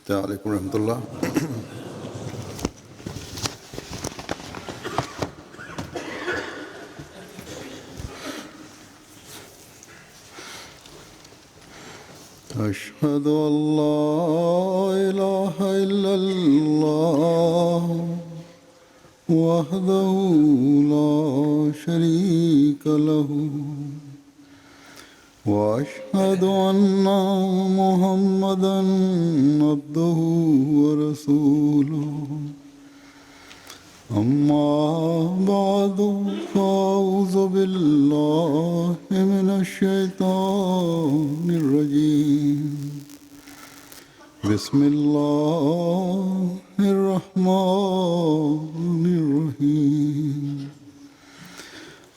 السلام علیکم ورحمۃ اللہ۔ أشهد أن لا إله إلا الله وحده لا شريك له وأشهد أن محمدًا عبده ورسوله أما بعد فأعوذ بالله من الشيطان الرجيم بسم الله الرحمن الرحيم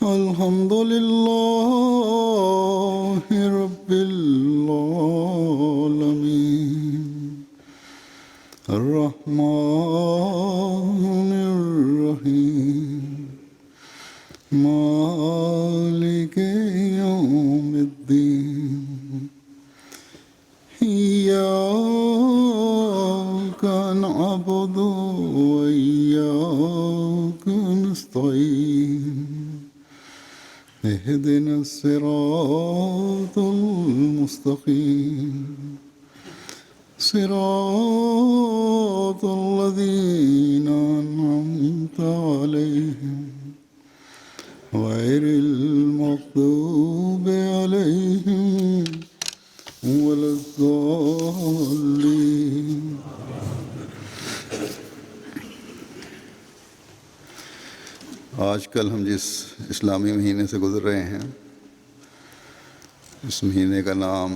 الحمد لله رب العالمين الرحمن الرحيم مالك يوم الدين إياك نعبد وإياك نستعين اهدنا الصراط المستقيم صراط الذين أنعمت عليهم غير المغضوب عليهم ولا الضالين۔ آج کل ہم جس اسلامی مہینے سے گزر رہے ہیں، اس مہینے کا نام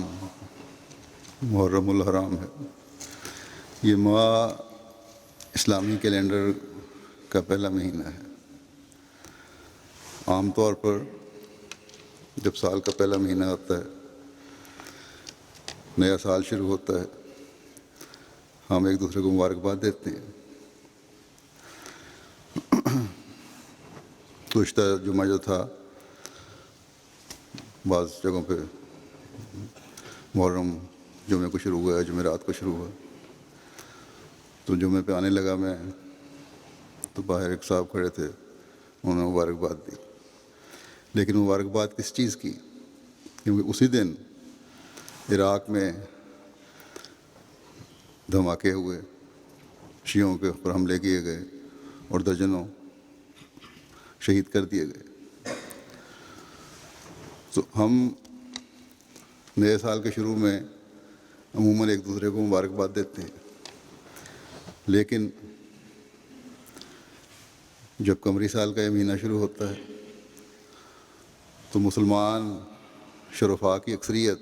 محرم الحرام ہے۔ یہ ماہ اسلامی کیلنڈر کا پہلا مہینہ ہے۔ عام طور پر جب سال کا پہلا مہینہ آتا ہے، نیا سال شروع ہوتا ہے، ہم ایک دوسرے کو مبارکباد دیتے ہیں۔ گزشتہ جمعہ جو تھا، بعض جگہوں پہ محرم جمعے کو شروع ہوا ہے، جمعرات کو شروع ہوا، تو جمعے پہ آنے لگا میں تو باہر ایک صاحب کھڑے تھے، انہوں نے مبارکباد دی۔ لیکن مبارکباد کس چیز کی؟ کیونکہ اسی دن عراق میں دھماکے ہوئے، شیعوں کے اوپر حملے کیے گئے اور درجنوں شہید کر دیے گئے۔ تو ہم نئے سال کے شروع میں عموماً ایک دوسرے کو مبارکباد دیتے ہیں، لیکن جب قمری سال کا یہ مہینہ شروع ہوتا ہے تو مسلمان شرفاء کی اکثریت،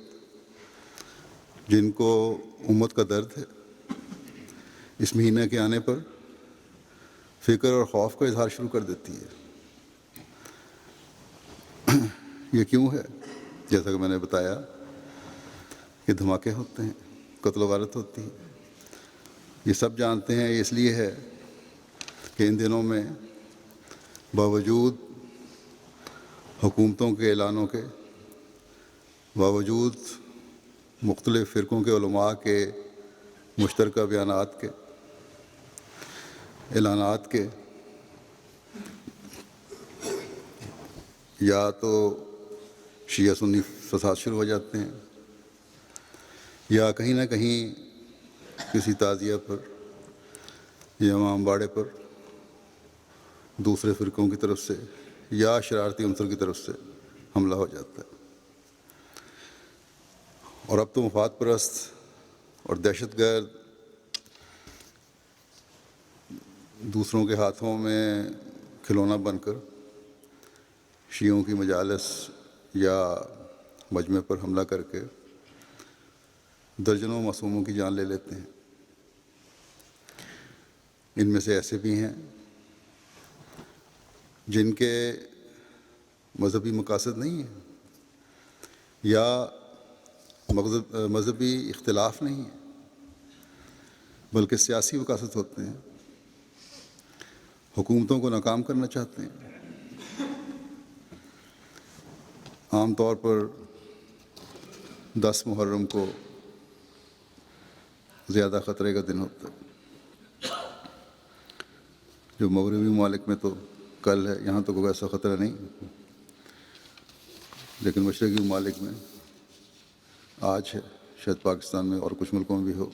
جن کو امت کا درد ہے، اس مہینہ کے آنے پر فکر اور خوف کا اظہار شروع کر دیتی ہے۔ یہ کیوں ہے؟ جیسا کہ میں نے بتایا کہ دھماکے ہوتے ہیں، قتل و غارت ہوتی ہے، یہ سب جانتے ہیں۔ یہ اس لیے ہے کہ ان دنوں میں باوجود حکومتوں کے اعلانوں کے، باوجود مختلف فرقوں کے علماء کے مشترکہ بیانات کے، اعلانات کے، یا تو شیعہ سنی فساد شروع ہو جاتے ہیں، یا کہیں نہ کہیں کسی تعزیہ پر یا امام باڑے پر دوسرے فرقوں کی طرف سے یا شرارتی عنصر کی طرف سے حملہ ہو جاتا ہے۔ اور اب تو مفاد پرست اور دہشت گرد دوسروں کے ہاتھوں میں کھلونا بن کر شیعوں کی مجالس یا مجمع پر حملہ کر کے درجنوں معصوموں کی جان لے لیتے ہیں۔ ان میں سے ایسے بھی ہیں جن کے مذہبی مقاصد نہیں ہیں یا مذہبی اختلاف نہیں ہے، بلکہ سیاسی مقاصد ہوتے ہیں، حکومتوں کو ناکام کرنا چاہتے ہیں۔ عام طور پر 10 محرم کو زیادہ خطرے کا دن ہوتا ہے. جو مغربی ممالک میں تو کل ہے، یہاں تو کوئی ایسا خطرہ نہیں، لیکن مشرقی ممالک میں آج ہے، شاید پاکستان میں اور کچھ ملکوں میں بھی ہو.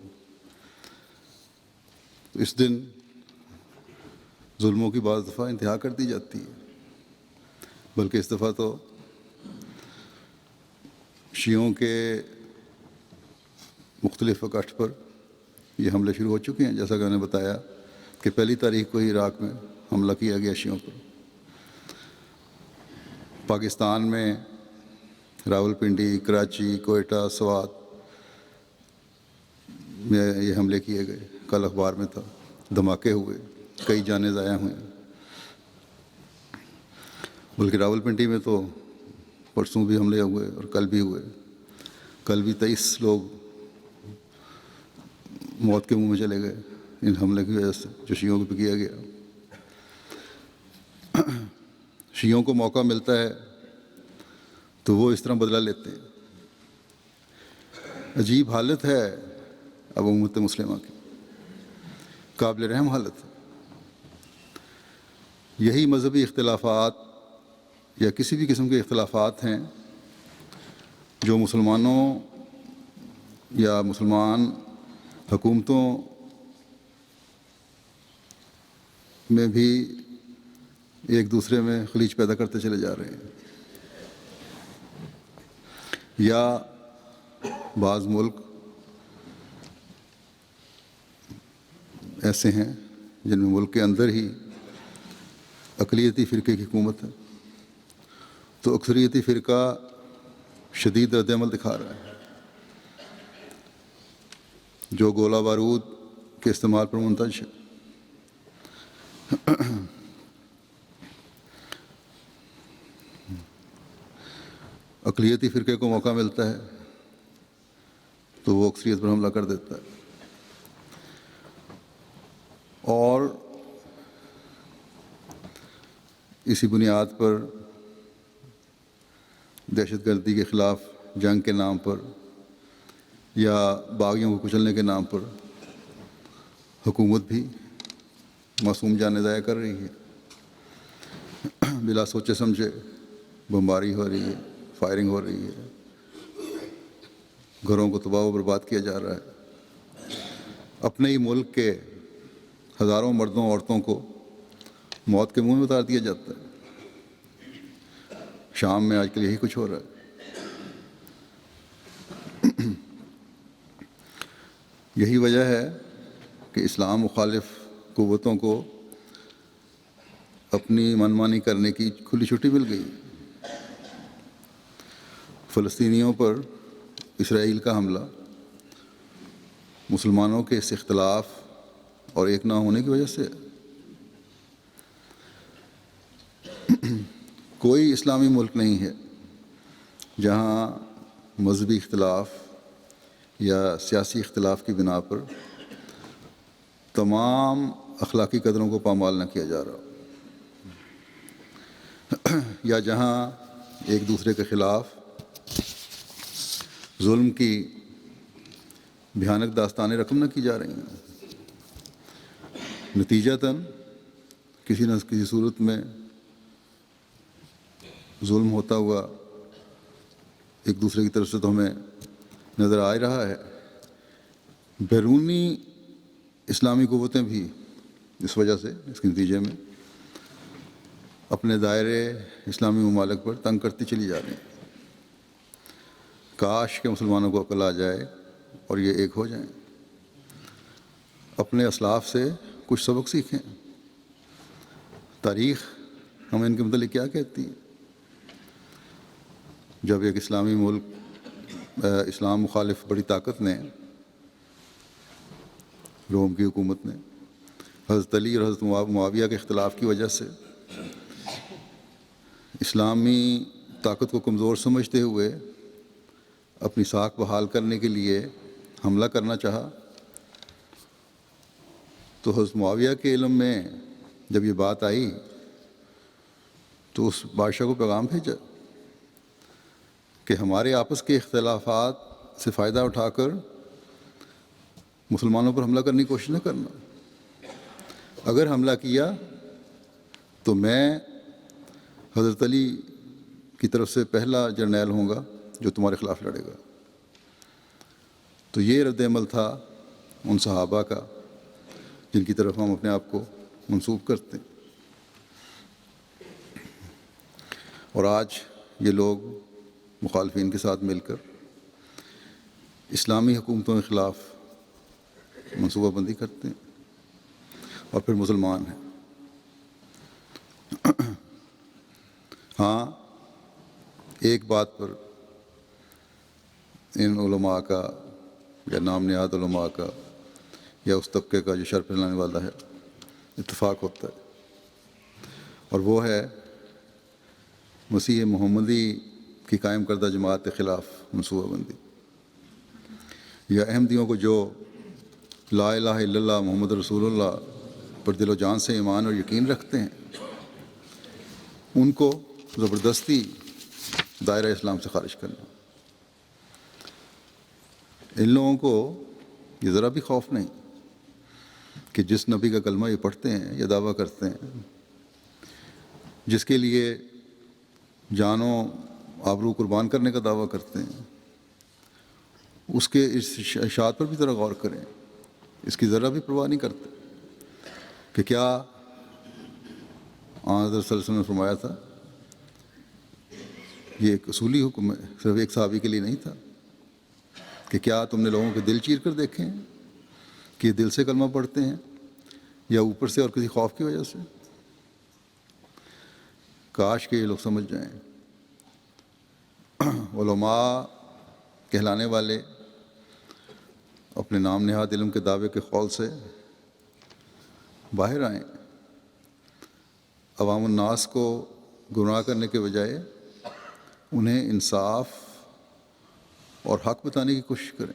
تو اس دن ظلموں کی بعض دفعہ انتہا کر دی جاتی ہے، بلکہ اس دفعہ تو شیعوں کے مختلف اکٹھ پر یہ حملے شروع ہو چکے ہیں. جیسا کہ میں نے بتایا کہ 1 تاریخ کو ہی عراق میں حملہ کیا گیا شیعوں پر. پاکستان میں راولپنڈی، کراچی، کوئٹہ، سوات میں یہ حملے کیے گئے. کل اخبار میں تھا، دھماکے ہوئے، کئی جانیں ضائع ہوئیں. بلکہ راولپنڈی میں تو پرسوں بھی حملے ہوئے اور کل بھی ہوئے. کل بھی 23 لوگ موت کے منہ میں چلے گئے ان حملے کی وجہ سے جو شیعوں پہ کیا گیا. شیعوں کو موقع ملتا ہے تو وہ اس طرح بدلہ لیتے ہیں. عجیب حالت ہے اب امت مسلمہ کی، قابل رحم حالت ہے. یہی مذہبی اختلافات یا کسی بھی قسم کے اختلافات ہیں جو مسلمانوں یا مسلمان حکومتوں میں بھی ایک دوسرے میں خلیج پیدا کرتے چلے جا رہے ہیں. یا بعض ملک ایسے ہیں جن میں ملک کے اندر ہی اقلیتی فرقے کی حکومت ہے، تو اکثریتی فرقہ شدید رد عمل دکھا رہا ہے، جو گولہ بارود کے استعمال پر منتج ہے. اقلیتی فرقے کو موقع ملتا ہے تو وہ اکثریت پر حملہ کر دیتا ہے. اور اسی بنیاد پر دہشت گردی کے خلاف جنگ کے نام پر یا باغیوں کو کچلنے کے نام پر حکومت بھی معصوم جانیں ضائع کر رہی ہے. بلا سوچے سمجھے بمباری ہو رہی ہے، فائرنگ ہو رہی ہے، گھروں کو تباہ و برباد کیا جا رہا ہے. اپنے ہی ملک کے ہزاروں مردوں عورتوں کو موت کے منہ میں اتار دیا جاتا ہے. شام میں آج کل یہی کچھ ہو رہا ہے. یہی وجہ ہے کہ اسلام مخالف قوتوں کو اپنی منمانی کرنے کی کھلی چھٹی مل گئی. فلسطینیوں پر اسرائیل کا حملہ مسلمانوں کے اس اختلاف اور ایک نہ ہونے کی وجہ سے. کوئی اسلامی ملک نہیں ہے جہاں مذہبی اختلاف یا سیاسی اختلاف کی بنا پر تمام اخلاقی قدروں کو پامال نہ کیا جا رہا، یا جہاں ایک دوسرے کے خلاف ظلم کی بھیانک داستانیں رقم نہ کی جا رہی ہیں. نتیجتاً کسی نہ کسی صورت میں ظلم ہوتا ہوا ایک دوسرے کی طرف سے تو ہمیں نظر آ رہا ہے. بیرونی اسلامی قوتیں بھی اس وجہ سے، اس کے نتیجے میں اپنے دائرے اسلامی ممالک پر تنگ کرتی چلی جا رہی ہیں. کاش کہ مسلمانوں کو عقل آ جائے اور یہ ایک ہو جائیں، اپنے اسلاف سے کچھ سبق سیکھیں. تاریخ ہمیں ان کے متعلق کیا کہتی ہے؟ جب ایک اسلامی ملک، اسلام مخالف بڑی طاقت نے، روم کی حکومت نے حضرت علی اور حضرت معاویہ کے اختلاف کی وجہ سے اسلامی طاقت کو کمزور سمجھتے ہوئے اپنی ساکھ بحال کرنے کے لیے حملہ کرنا چاہا، تو حضرت معاویہ کے علم میں جب یہ بات آئی تو اس بادشاہ کو پیغام بھیجا کہ ہمارے آپس کے اختلافات سے فائدہ اٹھا کر مسلمانوں پر حملہ کرنے کی کوشش نہ کرنا. اگر حملہ کیا تو میں حضرت علی کی طرف سے پہلا جرنیل ہوں گا جو تمہارے خلاف لڑے گا. تو یہ رد عمل تھا ان صحابہ کا جن کی طرف ہم اپنے آپ کو منسوب کرتے ہیں. اور آج یہ لوگ مخالفین کے ساتھ مل کر اسلامی حکومتوں کے خلاف منصوبہ بندی کرتے ہیں اور پھر مسلمان ہیں. ہاں، ایک بات پر ان علماء کا یا نام نہاد علماء کا یا اس طبقے کا جو شر پھیلانے والا ہے اتفاق ہوتا ہے، اور وہ ہے مسیح محمدی کی قائم کردہ جماعت کے خلاف منصوبہ بندی، یا احمدیوں کو جو لا الہ الا اللہ محمد رسول اللہ پر دل و جان سے ایمان اور یقین رکھتے ہیں ان کو زبردستی دائرہ اسلام سے خارج کرنا. ان لوگوں کو یہ ذرا بھی خوف نہیں کہ جس نبی کا کلمہ یہ پڑھتے ہیں یا دعویٰ کرتے ہیں، جس کے لیے جان و آبرو قربان کرنے کا دعویٰ کرتے ہیں، اس کے اس اشاعت پر بھی ذرا غور کریں. اس کی ذرا بھی پرواہ نہیں کرتے کہ کیا حضرت صلی اللہ علیہ وسلم نے فرمایا تھا. یہ ایک اصولی حکم ہے، صرف ایک صحابی کے لیے نہیں تھا کہ کیا تم نے لوگوں کے دل چیر کر دیکھے ہیں کہ یہ دل سے کلمہ پڑھتے ہیں یا اوپر سے اور کسی خوف کی وجہ سے. کاش کہ یہ لوگ سمجھ جائیں. علماء کہلانے والے اپنے نام نہاد علم کے دعوے کے قول سے باہر آئیں، عوام الناس کو گمراہ کرنے کے بجائے انہیں انصاف اور حق بتانے کی کوشش کریں،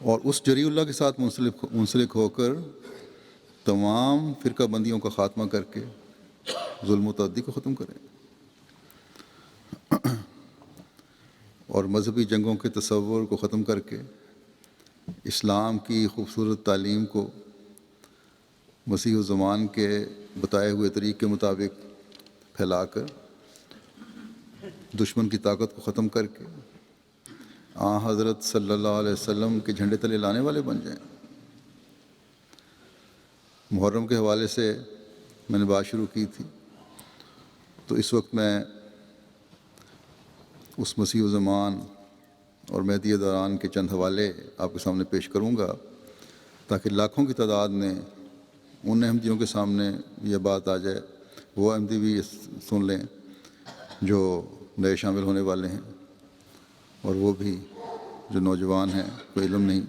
اور اس جری اللہ کے ساتھ منسلک ہو کر تمام فرقہ بندیوں کا خاتمہ کر کے ظلم و تعدی کو ختم کریں، اور مذہبی جنگوں کے تصور کو ختم کر کے اسلام کی خوبصورت تعلیم کو مسیح الزمان کے بتائے ہوئے طریق کے مطابق پھیلا کر دشمن کی طاقت کو ختم کر کے حضرت صلی اللہ علیہ وسلم کے جھنڈے تلے لانے والے بن جائیں. محرم کے حوالے سے میں نے بات شروع کی تھی، تو اس وقت میں اس مسیح الزمان اور مہدی دوران کے چند حوالے آپ کے سامنے پیش کروں گا تاکہ لاکھوں کی تعداد میں ان احمدیوں کے سامنے یہ بات آ جائے، وہ احمدی بھی سن لیں جو نئے شامل ہونے والے ہیں، اور وہ بھی جو نوجوان ہیں کوئی علم نہیں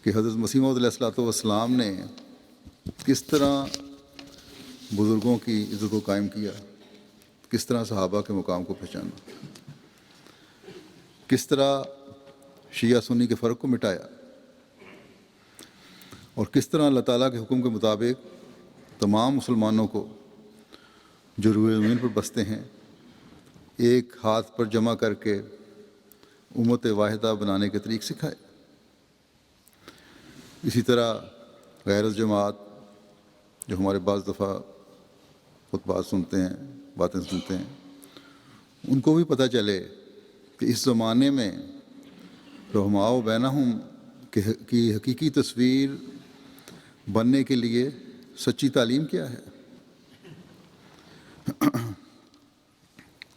کہ حضرت مسیح موعود علیہ الصلوۃ والسلام نے کس طرح بزرگوں کی عزت کو قائم کیا، کس طرح صحابہ کے مقام کو پہچانا، کس طرح شیعہ سنی کے فرق کو مٹایا، اور کس طرح اللہ تعالیٰ کے حکم کے مطابق تمام مسلمانوں کو جو روئے زمین پر بستے ہیں ایک ہاتھ پر جمع کر کے امت واحدہ بنانے کے طریق سکھائے. اسی طرح غیر الجماعت جو ہمارے بعض دفعہ خطبات سنتے ہیں، باتیں سنتے ہیں، ان کو بھی پتہ چلے کہ اس زمانے میں رحماء بینہم کی حقیقی تصویر بننے کے لیے سچی تعلیم کیا ہے.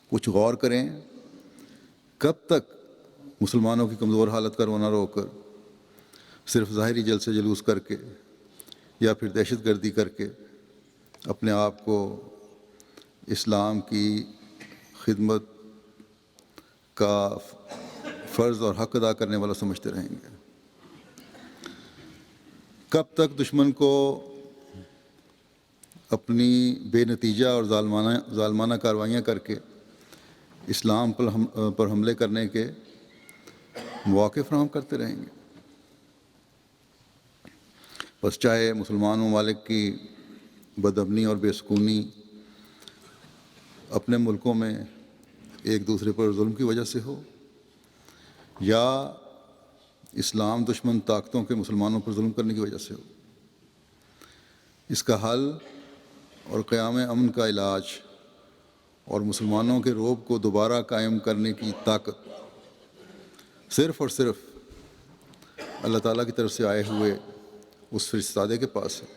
کچھ غور کریں، کب تک مسلمانوں کی کمزور حالت کا رونا رو کر صرف ظاہری جلسے جلوس کر کے یا پھر دہشت گردی کر کے اپنے آپ کو اسلام کی خدمت کا فرض اور حق ادا کرنے والا سمجھتے رہیں گے؟ کب تک دشمن کو اپنی بے نتیجہ اور ظالمانہ کارروائیاں کر کے اسلام پر حملے کرنے کے مواقع فراہم کرتے رہیں گے؟ بس چاہے مسلمان ممالک کی بدامنی اور بے سکونی اپنے ملکوں میں ایک دوسرے پر ظلم کی وجہ سے ہو، یا اسلام دشمن طاقتوں کے مسلمانوں پر ظلم کرنے کی وجہ سے ہو۔ اس کا حل اور قیام امن کا علاج اور مسلمانوں کے رعب کو دوبارہ قائم کرنے کی طاقت صرف اور صرف اللہ تعالیٰ کی طرف سے آئے ہوئے اس فرستادے کے پاس ہے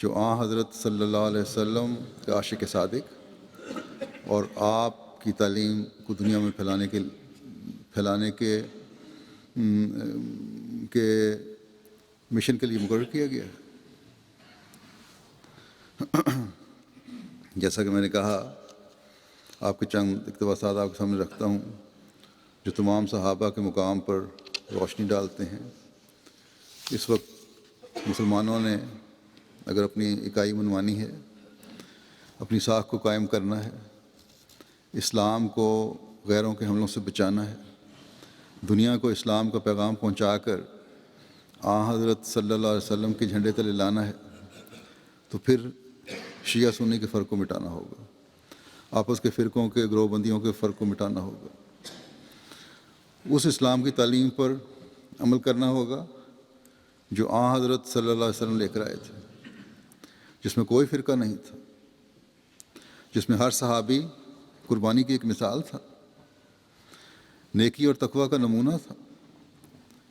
جو حضرت صلی اللہ علیہ وسلم کے عاشق صادق اور آپ کی تعلیم کو دنیا میں پھیلانے کے مشن کے لیے مقرر کیا گیا ہے۔ جیسا کہ میں نے کہا، آپ کے چند اقتباسات آپ کے سامنے رکھتا ہوں جو تمام صحابہ کے مقام پر روشنی ڈالتے ہیں۔ اس وقت مسلمانوں نے اگر اپنی اکائی منوانی ہے، اپنی ساکھ کو قائم کرنا ہے، اسلام کو غیروں کے حملوں سے بچانا ہے، دنیا کو اسلام کا پیغام پہنچا کر حضرت صلی اللہ علیہ وسلم کے جھنڈے تلے لانا ہے، تو پھر شیعہ سنی کے فرق کو مٹانا ہوگا، آپس کے فرقوں کے گروہ بندیوں کے فرق کو مٹانا ہوگا، اس اسلام کی تعلیم پر عمل کرنا ہوگا جو حضرت صلی اللہ علیہ وسلم لے کر آئے تھے، جس میں کوئی فرقہ نہیں تھا، جس میں ہر صحابی قربانی کی ایک مثال تھا، نیکی اور تقوی کا نمونہ تھا،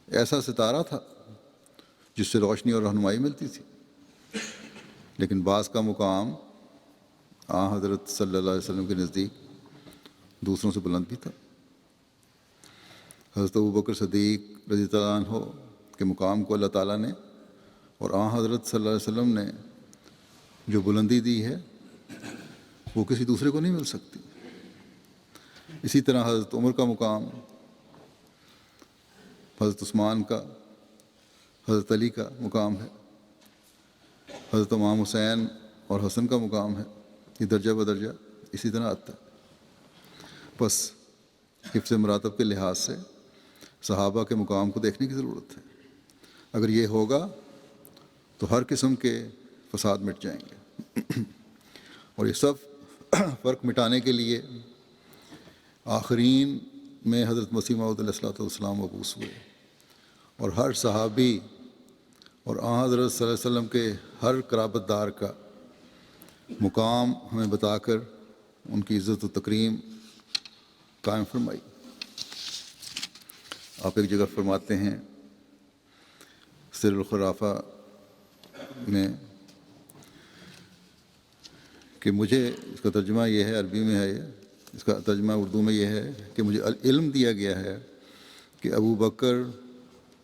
ایسا ستارہ تھا جس سے روشنی اور رہنمائی ملتی تھی۔ لیکن بعض کا مقام حضرت صلی اللہ علیہ وسلم کے نزدیک دوسروں سے بلند بھی تھا۔ حضرت ابوبکر صدیق رضی اللہ عنہ کے مقام کو اللہ تعالیٰ نے اور حضرت صلی اللہ علیہ وسلم نے جو بلندی دی ہے وہ کسی دوسرے کو نہیں مل سکتی۔ اسی طرح حضرت عمر کا مقام، حضرت عثمان کا، حضرت علی کا مقام ہے، حضرت امام حسین اور حسن کا مقام ہے، یہ درجہ بدرجہ اسی طرح آتا ہے۔ بس حفظ مراتب کے لحاظ سے صحابہ کے مقام کو دیکھنے کی ضرورت ہے۔ اگر یہ ہوگا تو ہر قسم کے فساد مٹ جائیں گے، اور یہ سب فرق مٹانے کے لیے آخرین میں حضرت مسیح موعود علیہ الصلوۃ والسلام مبعوث ہوئے، اور ہر صحابی اور حضرت صلی اللہ علیہ وسلم کے ہر قرابت دار کا مقام ہمیں بتا کر ان کی عزت و تکریم قائم فرمائی۔ آپ ایک جگہ فرماتے ہیں سر الخرافہ میں کہ مجھے، اس کا ترجمہ یہ ہے، عربی میں ہے یہ، اس کا ترجمہ اردو میں یہ ہے کہ مجھے علم دیا گیا ہے کہ ابو بکر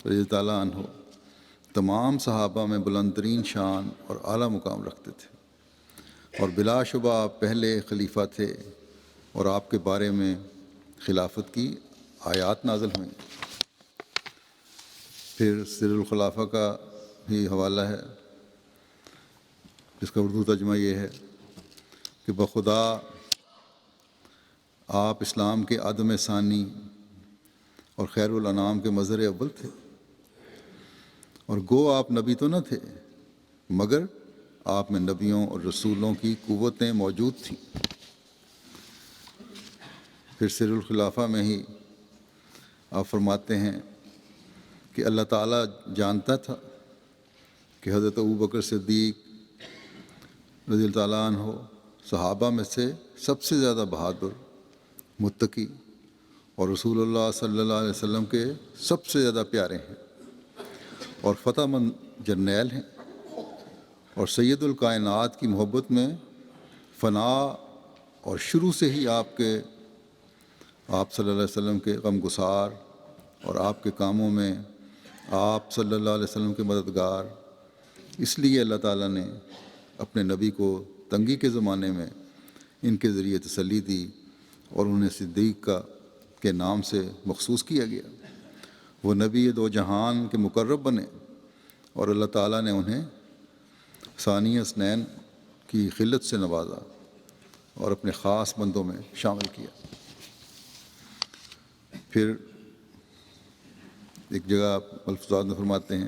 رضی اللہ عنہ تمام صحابہ میں بلند ترین شان اور اعلیٰ مقام رکھتے تھے، اور بلا شبہ آپ پہلے خلیفہ تھے، اور آپ کے بارے میں خلافت کی آیات نازل ہوئیں۔ پھر سر الخلافہ کا بھی حوالہ ہے جس کا اردو ترجمہ یہ ہے کہ بخدا آپ اسلام کے عدم ثانی اور خیر الانام کے مظہر اول تھے، اور گو آپ نبی تو نہ تھے مگر آپ میں نبیوں اور رسولوں کی قوتیں موجود تھیں۔ پھر سر الخلافہ میں ہی آپ فرماتے ہیں کہ اللہ تعالیٰ جانتا تھا کہ حضرت ابوبکر صدیق رضی اللہ عنہ صحابہ میں سے سب سے زیادہ بہادر، متقی اور رسول اللہ صلی اللہ علیہ وسلم کے سب سے زیادہ پیارے ہیں، اور فتح مند جرنیل ہیں، اور سید الکائنات کی محبت میں فنا اور شروع سے ہی آپ صلی اللہ علیہ وسلم کے غم گسار، اور آپ کے کاموں میں آپ صلی اللہ علیہ وسلم کے مددگار۔ اس لیے اللہ تعالیٰ نے اپنے نبی کو تنگی کے زمانے میں ان کے ذریعے تسلی دی، اور انہیں صدیق کے نام سے مخصوص کیا گیا۔ وہ نبی دو جہان کے مقرب بنے، اور اللہ تعالیٰ نے انہیں ثانی اثنین کی خلت سے نوازا اور اپنے خاص بندوں میں شامل کیا۔ پھر ایک جگہ ملفوظات میں فرماتے ہیں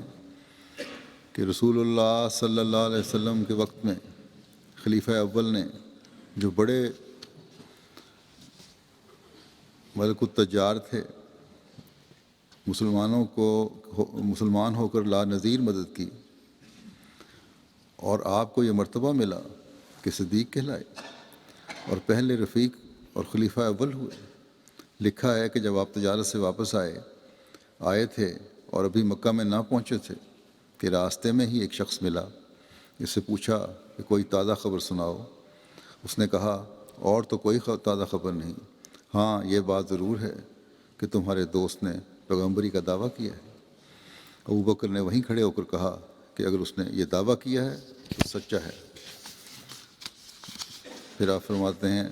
کہ رسول اللہ صلی اللہ علیہ وسلم کے وقت میں خلیفہ اول نے جو بڑے ملک التجار تھے، مسلمان ہو کر لا نظیر مدد کی، اور آپ کو یہ مرتبہ ملا کہ صدیق کہلائے اور پہلے رفیق اور خلیفہ اول ہوئے۔ لکھا ہے کہ جب آپ تجارت سے واپس آئے تھے اور ابھی مکہ میں نہ پہنچے تھے کہ راستے میں ہی ایک شخص ملا، اس سے پوچھا کہ کوئی تازہ خبر سناؤ۔ اس نے کہا اور تو کوئی تازہ خبر نہیں، ہاں یہ بات ضرور ہے کہ تمہارے دوست نے پیغمبری کا دعویٰ کیا ہے۔ ابوبکر نے وہیں کھڑے ہو کر کہا کہ اگر اس نے یہ دعویٰ کیا ہے تو سچا ہے۔ پھر آپ فرماتے ہیں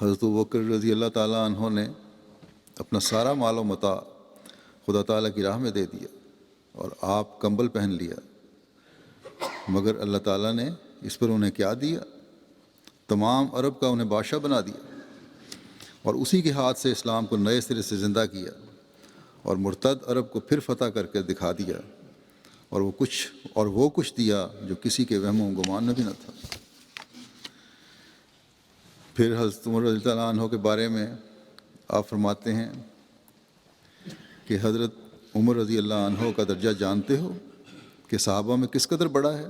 حضرت ابوبکر رضی اللہ تعالیٰ عنہ نے اپنا سارا مال و متاع خدا تعالیٰ کی راہ میں دے دیا اور آپ کمبل پہن لیا، مگر اللہ تعالیٰ نے اس پر انہیں کیا دیا؟ تمام عرب کا انہیں بادشاہ بنا دیا، اور اسی کے ہاتھ سے اسلام کو نئے سرے سے زندہ کیا اور مرتد عرب کو پھر فتح کر کے دکھا دیا، اور وہ کچھ دیا جو کسی کے وہم و گمان میں بھی نہ تھا۔ پھر حضرت عمر رضی اللہ عنہ کے بارے میں آپ فرماتے ہیں کہ حضرت عمر رضی اللہ عنہ کا درجہ جانتے ہو کہ صحابہ میں کس قدر بڑا ہے؟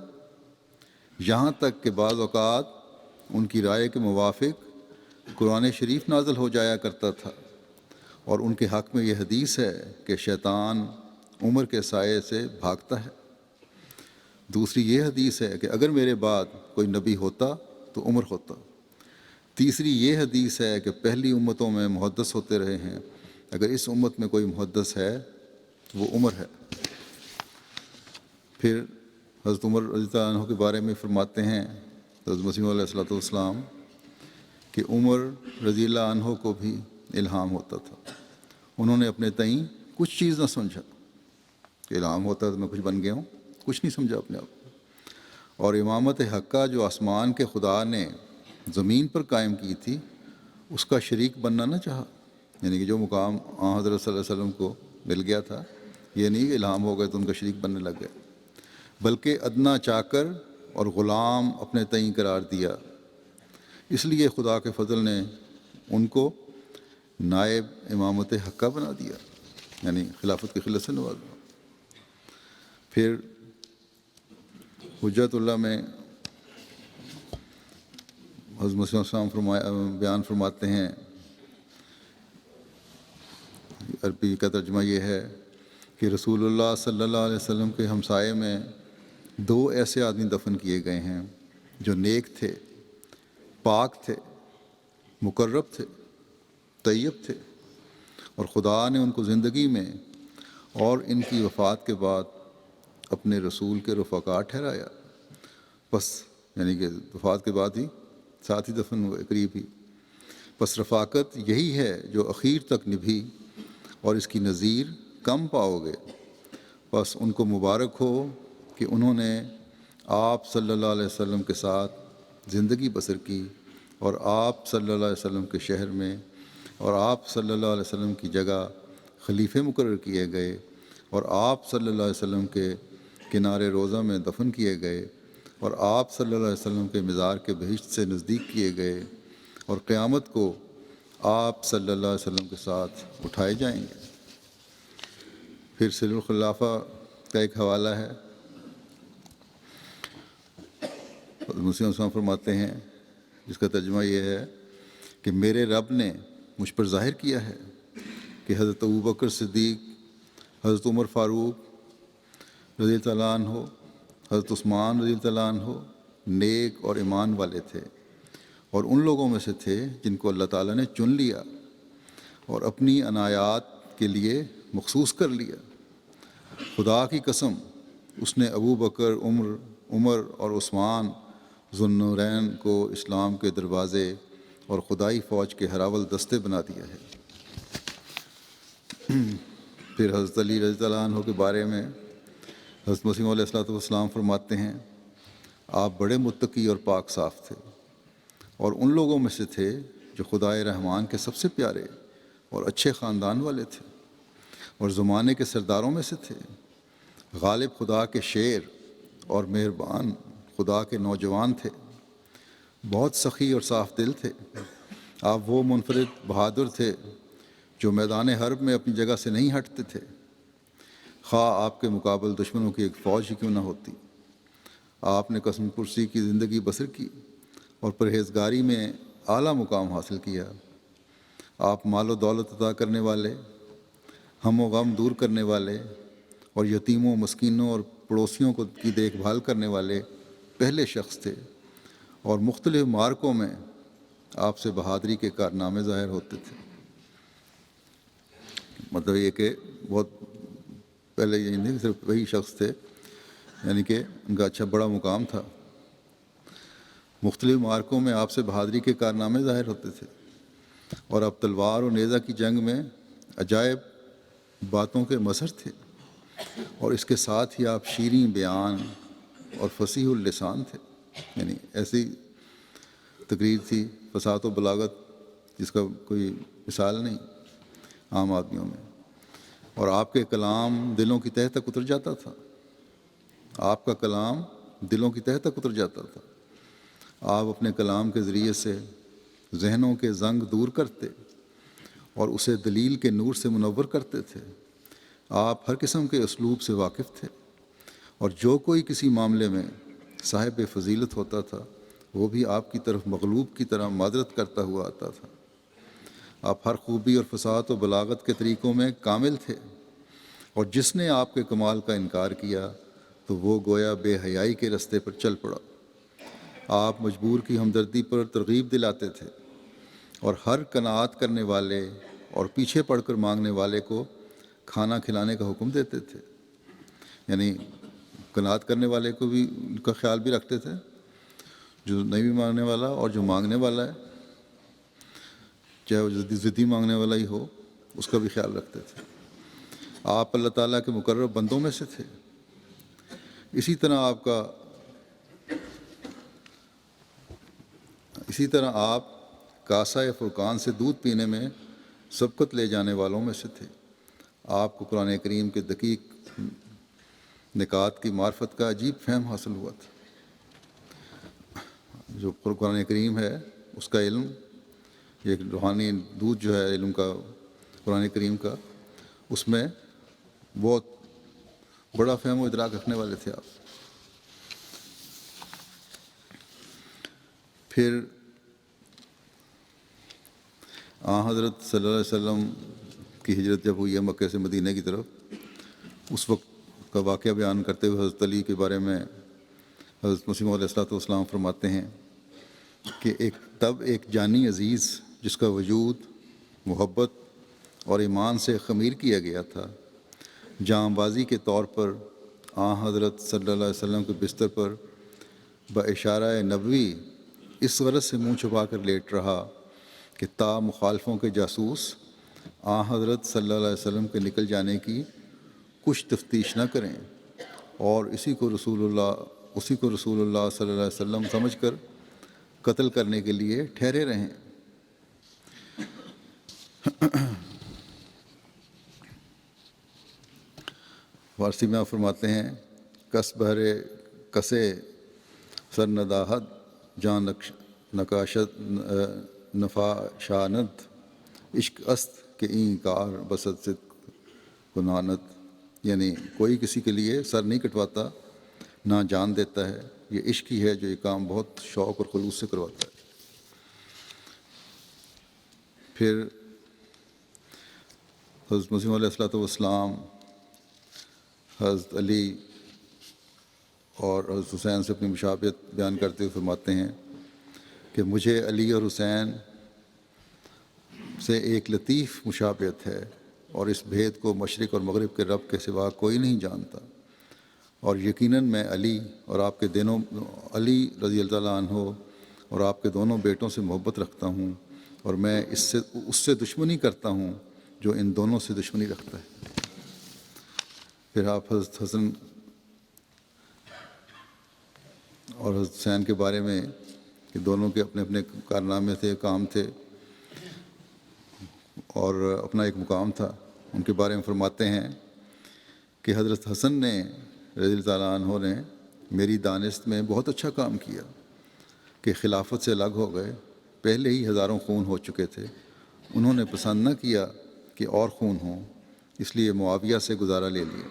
یہاں تک کہ بعض اوقات ان کی رائے کے موافق قرآن شریف نازل ہو جایا کرتا تھا، اور ان کے حق میں یہ حدیث ہے کہ شیطان عمر کے سائے سے بھاگتا ہے۔ دوسری یہ حدیث ہے کہ اگر میرے بعد کوئی نبی ہوتا تو عمر ہوتا۔ تیسری یہ حدیث ہے کہ پہلی امتوں میں محدث ہوتے رہے ہیں، اگر اس امت میں کوئی محدث ہے تو وہ عمر ہے۔ پھر حضرت عمر رضی اللہ عنہ کے بارے میں فرماتے ہیں حضرت مسیح علیہ الصلوۃ والسلام کہ عمر رضی اللہ عنہ کو بھی الہام ہوتا تھا، انہوں نے اپنے تئیں کچھ چیز نہ سمجھا کہ الہام ہوتا ہے تو میں کچھ بن گیا ہوں، کچھ نہیں سمجھا اپنے آپ کو۔ اور امامت حقہ جو آسمان کے خدا نے زمین پر قائم کی تھی، اس کا شریک بننا نہ چاہا، یعنی کہ جو مقام حضرت صلی اللہ علیہ وسلم کو مل گیا تھا، یہ نہیں کہ الہام ہو گئے تو ان کا شریک بننے لگ گئے، بلکہ ادنا چاکر اور غلام اپنے تئیں قرار دیا۔ اس لیے خدا کے فضل نے ان کو نائب امامت حقہ بنا دیا، یعنی خلافت کی خلت سے نوازا۔ پھر حجت اللہ میں حضرت مسیح علیہ السلام بیان فرماتے ہیں، عربی کا ترجمہ یہ ہے کہ رسول اللہ صلی اللہ علیہ وسلم کے ہمسائے میں 2 ایسے آدمی دفن کیے گئے ہیں جو نیک تھے، پاک تھے، مقرب تھے، طیب تھے، اور خدا نے ان کو زندگی میں اور ان کی وفات کے بعد اپنے رسول کے رفقا ٹھہرایا، بس یعنی کہ وفات کے بعد ہی ساتھ ہی دفن ہوئے، قریب ہی۔ بس رفاقت یہی ہے جو اخیر تک نبھی، اور اس کی نظیر کم پاؤ گے۔ بس ان کو مبارک ہو کہ انہوں نے آپ صلی اللہ علیہ وسلم کے ساتھ زندگی بسر کی، اور آپ صلی اللہ علیہ وسلم کے شہر میں اور آپ صلی اللہ علیہ وسلم کی جگہ خلیفے مقرر کیے گئے، اور آپ صلی اللہ علیہ وسلم کے کنارے روضہ میں دفن کیے گئے، اور آپ صلی اللہ علیہ وسلم کے مزار کے بہشت سے نزدیک کیے گئے، اور قیامت کو آپ صلی اللہ علیہ وسلم کے ساتھ اٹھائے جائیں گے۔ پھر سر الخلافہ کا ایک حوالہ ہے، مسلم وسلم فرماتے ہیں، جس کا ترجمہ یہ ہے کہ میرے رب نے مجھ پر ظاہر کیا ہے کہ حضرت ابوبکر صدیق، حضرت عمر فاروق رضی اللہ عنہ، حضرت عثمان رضی اللہ عنہ نیک اور ایمان والے تھے، اور ان لوگوں میں سے تھے جن کو اللہ تعالیٰ نے چن لیا اور اپنی عنایات کے لیے مخصوص کر لیا۔ خدا کی قسم، اس نے ابو بکر، عمر اور عثمان ذو النورین کو اسلام کے دروازے اور خدائی فوج کے ہراول دستے بنا دیا ہے۔ پھر حضرت علی رضی اللہ عنہ کے بارے میں حضرت مسیح علیہ السلام فرماتے ہیں، آپ بڑے متقی اور پاک صاف تھے، اور ان لوگوں میں سے تھے جو خدائے رحمان کے سب سے پیارے اور اچھے خاندان والے تھے، اور زمانے کے سرداروں میں سے تھے، غالب خدا کے شیر اور مہربان خدا کے نوجوان تھے، بہت سخی اور صاف دل تھے۔ آپ وہ منفرد بہادر تھے جو میدان حرب میں اپنی جگہ سے نہیں ہٹتے تھے، خواہ آپ کے مقابل دشمنوں کی ایک فوج ہی کیوں نہ ہوتی۔ آپ نے قسم پرسی کی زندگی بسر کی اور پرہیزگاری میں اعلیٰ مقام حاصل کیا۔ آپ مال و دولت عطا کرنے والے، ہم و غم دور کرنے والے اور یتیموں، مسکینوں اور پڑوسیوں کی دیکھ بھال کرنے والے پہلے شخص تھے، اور مختلف معرکوں میں آپ سے بہادری کے کارنامے ظاہر ہوتے تھے۔ مطلب یہ کہ بہت پہلے یہ نہیں صرف وہی شخص تھے، یعنی کہ ان کا اچھا بڑا مقام تھا۔ مختلف معرکوں میں آپ سے بہادری کے کارنامے ظاہر ہوتے تھے، اور اب تلوار و نیزہ کی جنگ میں عجائب باتوں کے مظہر تھے، اور اس کے ساتھ ہی آپ شیریں بیان اور فصیح اللسان تھے۔ یعنی ایسی تقریر تھی، فصاحت و بلاغت جس کا کوئی مثال نہیں عام آدمیوں میں، اور آپ کے کلام دلوں کی تہہ تک اتر جاتا تھا۔ آپ کا کلام دلوں کی تہہ تک اتر جاتا تھا۔ آپ اپنے کلام کے ذریعے سے ذہنوں کے زنگ دور کرتے اور اسے دلیل کے نور سے منور کرتے تھے۔ آپ ہر قسم کے اسلوب سے واقف تھے، اور جو کوئی کسی معاملے میں صاحب فضیلت ہوتا تھا وہ بھی آپ کی طرف مغلوب کی طرح معذرت کرتا ہوا آتا تھا۔ آپ ہر خوبی اور فصاحت و بلاغت کے طریقوں میں کامل تھے، اور جس نے آپ کے کمال کا انکار کیا تو وہ گویا بے حیائی کے رستے پر چل پڑا۔ آپ مجبور کی ہمدردی پر ترغیب دلاتے تھے، اور ہر قناعت کرنے والے اور پیچھے پڑ کر مانگنے والے کو کھانا کھلانے کا حکم دیتے تھے۔ یعنی قناعت کرنے والے کو بھی ان کا خیال بھی رکھتے تھے، جو نہیں بھی مانگنے والا اور جو مانگنے والا ہے، چاہے وہ ضدی مانگنے والا ہی ہو، اس کا بھی خیال رکھتے تھے۔ آپ اللہ تعالیٰ کے مقرب بندوں میں سے تھے۔ اسی طرح آپ کاسہ فرقان سے دودھ پینے میں سبقت لے جانے والوں میں سے تھے۔ آپ کو قرآن کریم کے دقیق نکات کی معرفت کا عجیب فہم حاصل ہوا تھا۔ جو قرآن کریم ہے اس کا علم، ایک روحانی دودھ جو ہے علم کا قرآن کریم کا، اس میں بہت بڑا فہم و ادراک رکھنے والے تھے آپ۔ پھر حضرت صلی اللہ علیہ وسلم کی ہجرت جب ہوئی ہے مکہ سے مدینہ کی طرف، اس وقت کا واقعہ بیان کرتے ہوئے حضرت علی کے بارے میں حضرت مسیح موعود علیہ السلام فرماتے ہیں کہ تب ایک جانی عزیز جس کا وجود محبت اور ایمان سے خمیر کیا گیا تھا، جاں بازی کے طور پر حضرت صلی اللہ علیہ وسلم کے بستر پر باشارہ نبوی اس غرض سے منہ چھپا کر لیٹ رہا کہ تا مخالفوں کے جاسوس حضرت صلی اللہ علیہ وسلم کے نکل جانے کی کچھ تفتیش نہ کریں، اور اسی کو رسول اللہ صلی اللہ علیہ وسلم سمجھ کر قتل کرنے کے لیے ٹھہرے رہیں۔ فارسی میں آپ فرماتے ہیں، کس بہرے کسے سر نداہد جاں نقاشت نفاشاند عشق است کہ این کار بسد صدق کنانت۔ یعنی کوئی کسی کے لیے سر نہیں کٹواتا نہ جان دیتا ہے، یہ عشق ہی ہے جو یہ کام بہت شوق اور خلوص سے کرواتا ہے۔ پھر حضرت مسیح علیہ السلام حضرت علی اور حضرت حسین سے اپنی مشابہت بیان کرتے ہوئے فرماتے ہیں کہ مجھے علی اور حسین سے ایک لطیف مشابہت ہے، اور اس بھید کو مشرق اور مغرب کے رب کے سوا کوئی نہیں جانتا، اور یقیناً میں علی اور آپ کے علی رضی اللہ عنہ اور آپ کے دونوں بیٹوں سے محبت رکھتا ہوں، اور میں اس سے دشمنی کرتا ہوں جو ان دونوں سے دشمنی رکھتا ہے۔ پھر آپ حضرت حسن اور حضرت حسین کے بارے میں کہ دونوں کے اپنے اپنے کارنامے تھے، کام تھے، اور اپنا ایک مقام تھا، ان کے بارے میں فرماتے ہیں کہ حضرت حسن نے رضی اللہ عنہ نے میری دانست میں بہت اچھا کام کیا کہ خلافت سے الگ ہو گئے، پہلے ہی ہزاروں خون ہو چکے تھے، انہوں نے پسند نہ کیا کہ اور خون ہوں، اس لیے معاویہ سے گزارا لے لیا۔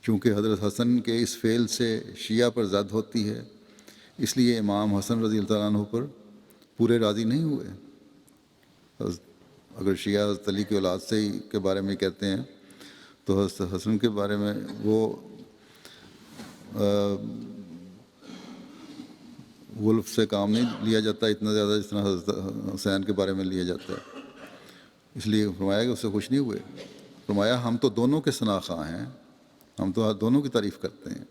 چونکہ حضرت حسن کے اس فعل سے شیعہ پر زد ہوتی ہے، اس لیے امام حسن رضی اللہ عنہ پر پورے راضی نہیں ہوئے۔ اگر شیعہ حضرت علی کی اولاد سے ہی کے بارے میں کہتے ہیں تو حضرت حسن کے بارے میں وہ ولف سے کام نہیں لیا جاتا اتنا زیادہ جتنا حضرت حسین کے بارے میں لیا جاتا ہے۔ اس لیے فرمایا کہ اس سے خوش نہیں ہوئے۔ فرمایا ہم تو دونوں کے ثنا خواں ہیں، ہم تو دونوں کی تعریف کرتے ہیں۔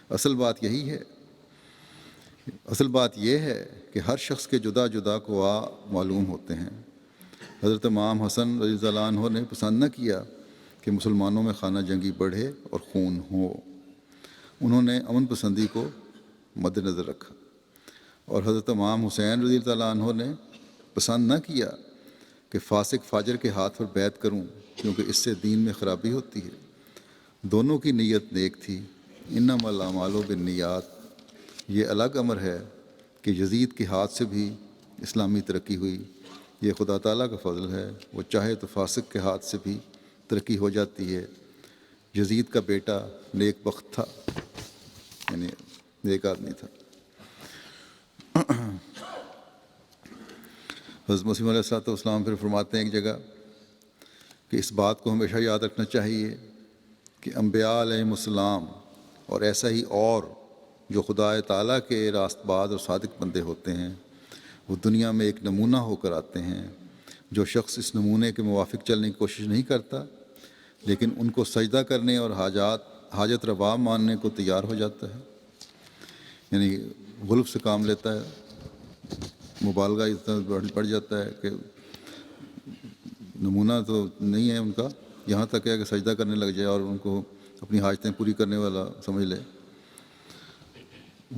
اصل بات یہی ہے، اصل بات یہ ہے کہ ہر شخص کے جدا جدا قوا معلوم ہوتے ہیں۔ حضرت امام حسن رضی اللہ عنہ نے پسند نہ کیا کہ مسلمانوں میں خانہ جنگی بڑھے اور خون ہو۔ انہوں نے امن پسندی کو مد نظر رکھا، اور حضرت امام حسین رضی اللہ عنہ نے پسند نہ کیا کہ فاسق فاجر کے ہاتھ پر بیعت کروں، کیونکہ اس سے دین میں خرابی ہوتی ہے۔ دونوں کی نیت نیک تھی۔ انما الاعمال بالنیات، یہ الگ امر ہے کہ یزید کے ہاتھ سے بھی اسلامی ترقی ہوئی، یہ خدا تعالیٰ کا فضل ہے، وہ چاہے تو فاسق کے ہاتھ سے بھی ترقی ہو جاتی ہے۔ یزید کا بیٹا نیک بخت تھا، یعنی نیک آدمی تھا۔ حضرت مسیح علیہ الصلوۃ والسلام پھر فرماتے ہیں ایک جگہ کہ اس بات کو ہمیشہ یاد رکھنا چاہیے کہ انبیاء علیہم السلام اور ایسا ہی اور جو خدا تعالیٰ کے راست باز اور صادق بندے ہوتے ہیں، وہ دنیا میں ایک نمونہ ہو کر آتے ہیں۔ جو شخص اس نمونے کے موافق چلنے کی کوشش نہیں کرتا لیکن ان کو سجدہ کرنے اور حاجت روا ماننے کو تیار ہو جاتا ہے، یعنی غلب سے کام لیتا ہے، مبالغہ اتنا بڑھ جاتا ہے کہ نمونہ تو نہیں ہے ان کا، یہاں تک ہے کہ سجدہ کرنے لگ جائے اور ان کو اپنی حاجتیں پوری کرنے والا سمجھ لے،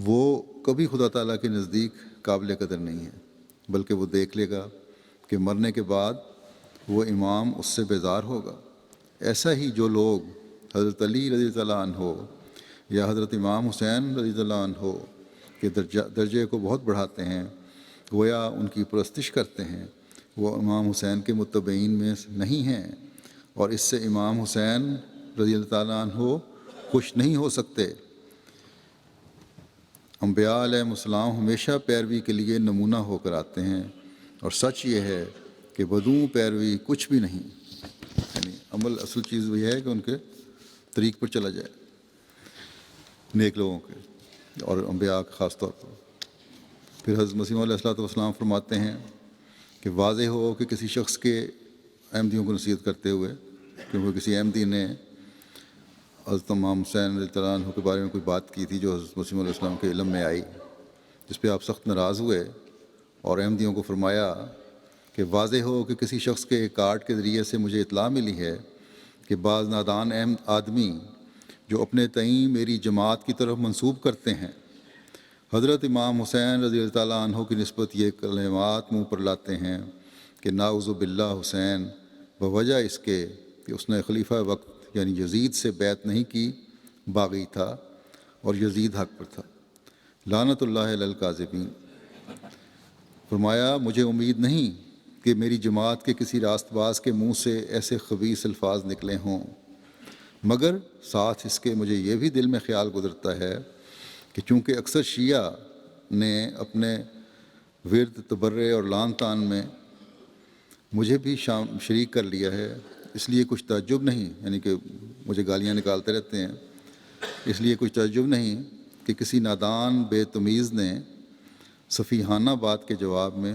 وہ کبھی خدا تعالیٰ کے نزدیک قابل قدر نہیں ہے، بلکہ وہ دیکھ لے گا کہ مرنے کے بعد وہ امام اس سے بیزار ہوگا۔ ایسا ہی جو لوگ حضرت علی رضی اللہ عنہ یا حضرت امام حسین رضی اللہ عنہ کے درجے کو بہت بڑھاتے ہیں، گویا ان کی پرستش کرتے ہیں، وہ امام حسین کے متبعین میں نہیں ہیں، اور اس سے امام حسین رضی اللہ تعالیٰ عنہ خوش نہیں ہو سکتے۔ انبیاء علیہ السلام ہمیشہ پیروی کے لیے نمونہ ہو کر آتے ہیں، اور سچ یہ ہے کہ بدون پیروی کچھ بھی نہیں، یعنی عمل اصل چیز یہ ہے کہ ان کے طریق پر چلا جائے، نیک لوگوں کے اور انبیاء کے خاص طور پر۔ پھر حضرت مسیح علیہ الصلوۃ والسلام فرماتے ہیں کہ واضح ہو کہ کسی شخص کے احمدیوں کو نصیحت کرتے ہوئے، کیونکہ کسی احمدی نے حضرت امام حسین رضی اللہ عنہ کے بارے میں کوئی بات کی تھی جو حضرت مسیح علیہ السلام کے علم میں آئی، جس پہ آپ سخت ناراض ہوئے اور احمدیوں کو فرمایا کہ واضح ہو کہ کسی شخص کے کارڈ کے ذریعے سے مجھے اطلاع ملی ہے کہ بعض نادان آدمی جو اپنے تئیں میری جماعت کی طرف منسوب کرتے ہیں، حضرت امام حسین رضی اللہ تعالیٰ عنہ کی نسبت یہ کلمات منہ پر لاتے ہیں کہ ناعوذ باللہ حسین بوجہ اس کے کہ اس نے خلیفہ وقت یعنی یزید سے بیعت نہیں کی، باغی تھا اور یزید حق پر تھا، لعنت اللہ علی الکاذبین۔ فرمایا مجھے امید نہیں کہ میری جماعت کے کسی راست باز کے منہ سے ایسے خبیث الفاظ نکلے ہوں، مگر ساتھ اس کے مجھے یہ بھی دل میں خیال گزرتا ہے کہ چونکہ اکثر شیعہ نے اپنے ورد تبرع اور لعن طعن میں مجھے بھی شریک کر لیا ہے، اس لیے کچھ تعجب نہیں، یعنی کہ مجھے گالیاں نکالتے رہتے ہیں، اس لیے کچھ تعجب نہیں کہ کسی نادان بے تمیز نے سفیہانہ بات کے جواب میں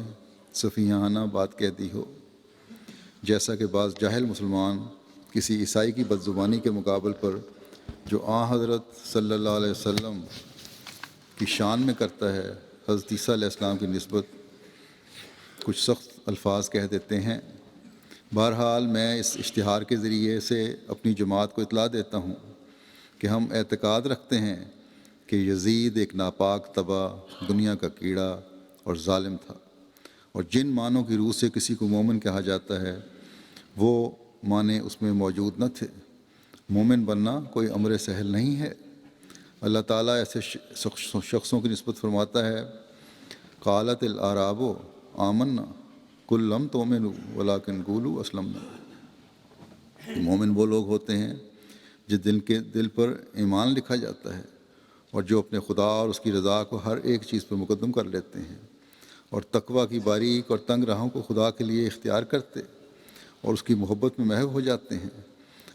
سفیہانہ بات کہہ دی ہو، جیسا کہ بعض جاہل مسلمان کسی عیسائی کی بدزبانی کے مقابل پر جو حضرت صلی اللہ علیہ وسلم کی شان میں کرتا ہے، حضرت عیسیٰ علیہ السلام کی نسبت کچھ سخت الفاظ کہہ دیتے ہیں۔ بہرحال میں اس اشتہار کے ذریعے سے اپنی جماعت کو اطلاع دیتا ہوں کہ ہم اعتقاد رکھتے ہیں کہ یزید ایک ناپاک تباہ دنیا کا کیڑا اور ظالم تھا، اور جن معنوں کی روح سے کسی کو مومن کہا جاتا ہے وہ معنی اس میں موجود نہ تھے۔ مومن بننا کوئی امر سہل نہیں ہے۔ اللہ تعالیٰ ایسے شخصوں کی نسبت فرماتا ہے قالت الاعراب آمنا قل لم تؤمنوا ولکن قولوا اسلمنا، مومن وہ لوگ ہوتے ہیں جس دل پر ایمان لکھا جاتا ہے اور جو اپنے خدا اور اس کی رضا کو ہر ایک چیز پر مقدم کر لیتے ہیں اور تقویٰ کی باریک اور تنگ راہوں کو خدا کے لیے اختیار کرتے اور اس کی محبت میں محو ہو جاتے ہیں،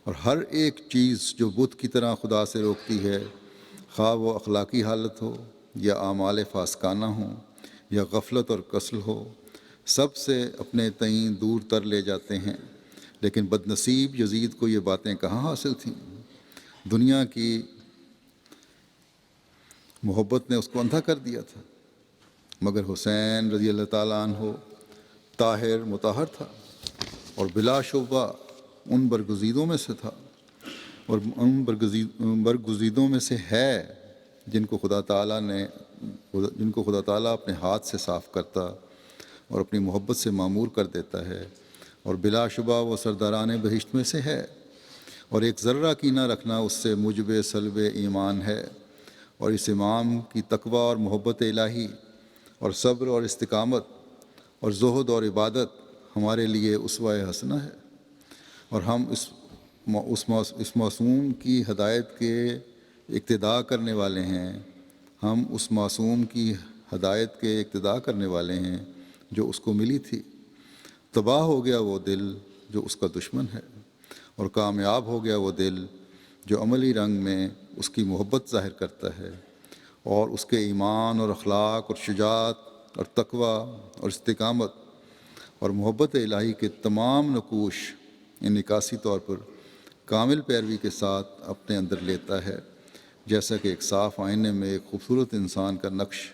اور ہر ایک چیز جو بت کی طرح خدا سے روکتی ہے، خواہ وہ اخلاقی حالت ہو یا اعمال فاسقانہ ہوں یا غفلت اور کسل ہو، سب سے اپنے تئیں دور تر لے جاتے ہیں۔ لیکن بد نصیب یزید کو یہ باتیں کہاں حاصل تھیں؟ دنیا کی محبت نے اس کو اندھا کر دیا تھا، مگر حسین رضی اللہ تعالیٰ عنہ طاہر مطہر تھا اور بلا شبہ ان برگزیدوں میں سے تھا، اور ان برگزیدوں میں سے ہے جن کو خدا تعالیٰ اپنے ہاتھ سے صاف کرتا اور اپنی محبت سے معمور کر دیتا ہے، اور بلا شبہ وہ سرداران بہشت میں سے ہے، اور ایک ذرہ کینہ رکھنا اس سے موجب سلب ایمان ہے، اور اس امام کی تقویٰ اور محبت الہی اور صبر اور استقامت اور زہد اور عبادت ہمارے لیے اسوہ حسنہ ہے، اور ہم اس معصوم کی ہدایت کے اقتداء کرنے والے ہیں، ہم اس معصوم کی ہدایت کے اقتداء کرنے والے ہیں جو اس کو ملی تھی۔ تباہ ہو گیا وہ دل جو اس کا دشمن ہے، اور کامیاب ہو گیا وہ دل جو عملی رنگ میں اس کی محبت ظاہر کرتا ہے، اور اس کے ایمان اور اخلاق اور شجاعت اور تقویٰ اور استقامت اور محبت الہی کے تمام نقوش انعکاسی طور پر کامل پیروی کے ساتھ اپنے اندر لیتا ہے، جیسا کہ ایک صاف آئینے میں ایک خوبصورت انسان کا نقش۔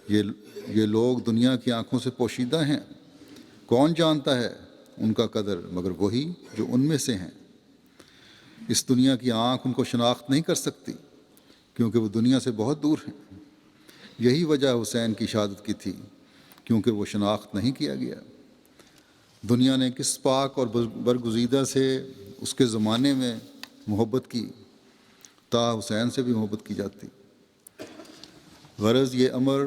یہ لوگ دنیا کی آنکھوں سے پوشیدہ ہیں، کون جانتا ہے ان کا قدر مگر وہی جو ان میں سے ہیں۔ اس دنیا کی آنکھ ان کو شناخت نہیں کر سکتی کیونکہ وہ دنیا سے بہت دور ہیں۔ یہی وجہ حسین کی شہادت کی تھی، کیونکہ وہ شناخت نہیں کیا گیا۔ دنیا نے کس پاک اور برگزیدہ سے اس کے زمانے میں محبت کی، تا حسین سے بھی محبت کی جاتی۔ غرض یہ امر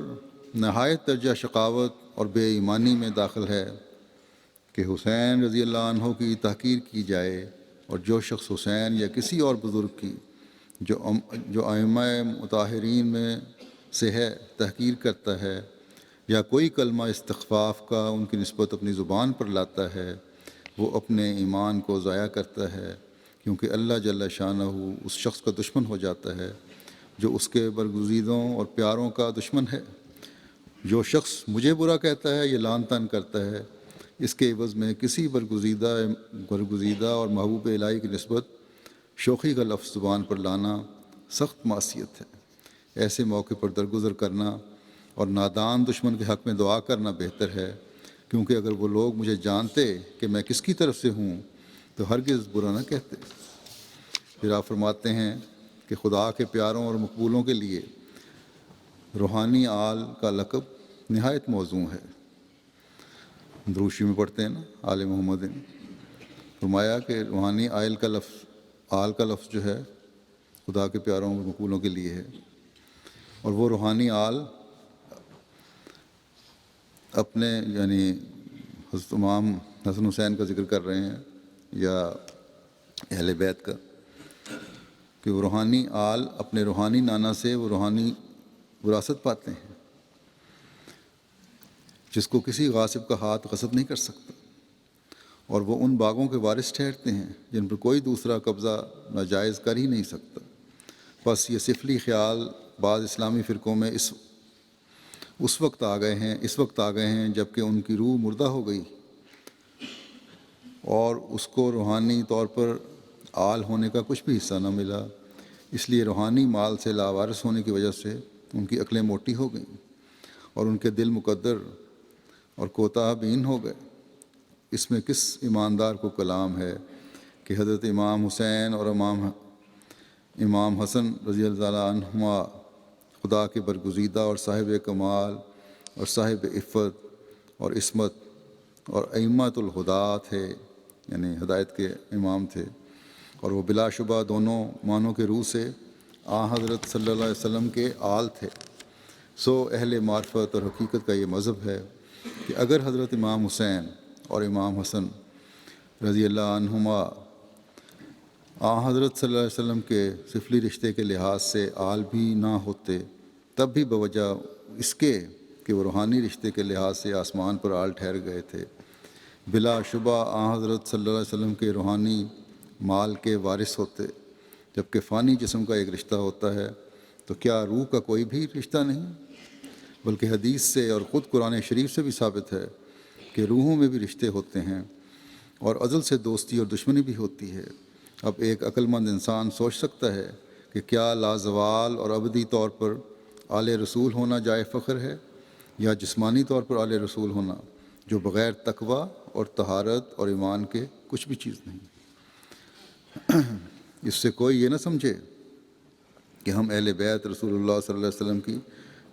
نہایت درجہ شقاوت اور بے ایمانی میں داخل ہے کہ حسین رضی اللہ عنہ کی تحقیر کی جائے، اور جو شخص حسین یا کسی اور بزرگ کی جو ائمہ مطہرین میں سے ہے تحقیر کرتا ہے، یا کوئی کلمہ استخفاف کا ان کی نسبت اپنی زبان پر لاتا ہے، وہ اپنے ایمان کو ضائع کرتا ہے، کیونکہ اللہ جل شانہ اس شخص کا دشمن ہو جاتا ہے جو اس کے برگزیدوں اور پیاروں کا دشمن ہے۔ جو شخص مجھے برا کہتا ہے یا لعن طعن کرتا ہے، اس کے عوض میں کسی برگزیدہ اور محبوب الہی کی نسبت شوخی کا لفظ زبان پر لانا سخت معصیت ہے۔ ایسے موقع پر درگزر کرنا اور نادان دشمن کے حق میں دعا کرنا بہتر ہے، کیونکہ اگر وہ لوگ مجھے جانتے کہ میں کس کی طرف سے ہوں تو ہرگز برا نہ کہتے۔ پھر آپ فرماتے ہیں کہ خدا کے پیاروں اور مقبولوں کے لیے روحانی آل کا لقب نہایت موزوں ہے۔ دروشی میں پڑھتے ہیں نا آل محمد، فرمایا کہ روحانی آل کا لفظ جو ہے خدا کے پیاروں اور مقبولوں کے لیے ہے، اور وہ روحانی آل اپنے یعنی حضرت امام حسن حسین کا ذکر کر رہے ہیں یا اہل بیت کا، کہ وہ روحانی آل اپنے روحانی نانا سے وہ روحانی وراثت پاتے ہیں جس کو کسی غاصب کا ہاتھ غصب نہیں کر سکتا، اور وہ ان باغوں کے وارث ٹھہرتے ہیں جن پر کوئی دوسرا قبضہ ناجائز کر ہی نہیں سکتا۔ بس یہ سفلی خیال بعض اسلامی فرقوں میں اس وقت آ گئے ہیں جب کہ ان کی روح مردہ ہو گئی اور اس کو روحانی طور پر آل ہونے کا کچھ بھی حصہ نہ ملا، اس لیے روحانی مال سے لاوارث ہونے کی وجہ سے ان کی عقلیں موٹی ہو گئیں اور ان کے دل مقدر اور کوتاہ بین ہو گئے۔ اس میں کس ایماندار کو کلام ہے کہ حضرت امام حسین اور امام حسن رضی اللہ عنہما خدا کے برگزیدہ اور صاحب کمال اور صاحب عفت اور عصمت اور ائمۃ الہدیٰ تھے، یعنی ہدایت کے امام تھے، اور وہ بلا شبہ دونوں معنوں کے روح سے حضرت صلی اللہ علیہ وسلم کے آل تھے۔ سو اہل معرفت اور حقیقت کا یہ مذہب ہے کہ اگر حضرت امام حسین اور امام حسن رضی اللہ عنہما حضرت صلی اللہ علیہ وسلم کے سفلی رشتے کے لحاظ سے آل بھی نہ ہوتے تب بھی بوجہ اس کے کہ وہ روحانی رشتے کے لحاظ سے آسمان پر آل ٹھہر گئے تھے، بلا شبہ حضرت صلی اللہ علیہ وسلم کے روحانی مال کے وارث ہوتے، جبکہ فانی جسم کا ایک رشتہ ہوتا ہے تو کیا روح کا کوئی بھی رشتہ نہیں؟ بلکہ حدیث سے اور خود قرآن شریف سے بھی ثابت ہے کہ روحوں میں بھی رشتے ہوتے ہیں اور ازل سے دوستی اور دشمنی بھی ہوتی ہے۔ اب ایک عقل مند انسان سوچ سکتا ہے کہ کیا لازوال اور ابدی طور پر آل رسول ہونا جائے فخر ہے، یا جسمانی طور پر آل رسول ہونا جو بغیر تقوی اور طہارت اور ایمان کے کچھ بھی چیز نہیں۔ اس سے کوئی یہ نہ سمجھے کہ ہم اہل بیت رسول اللہ صلی اللہ علیہ وسلم کی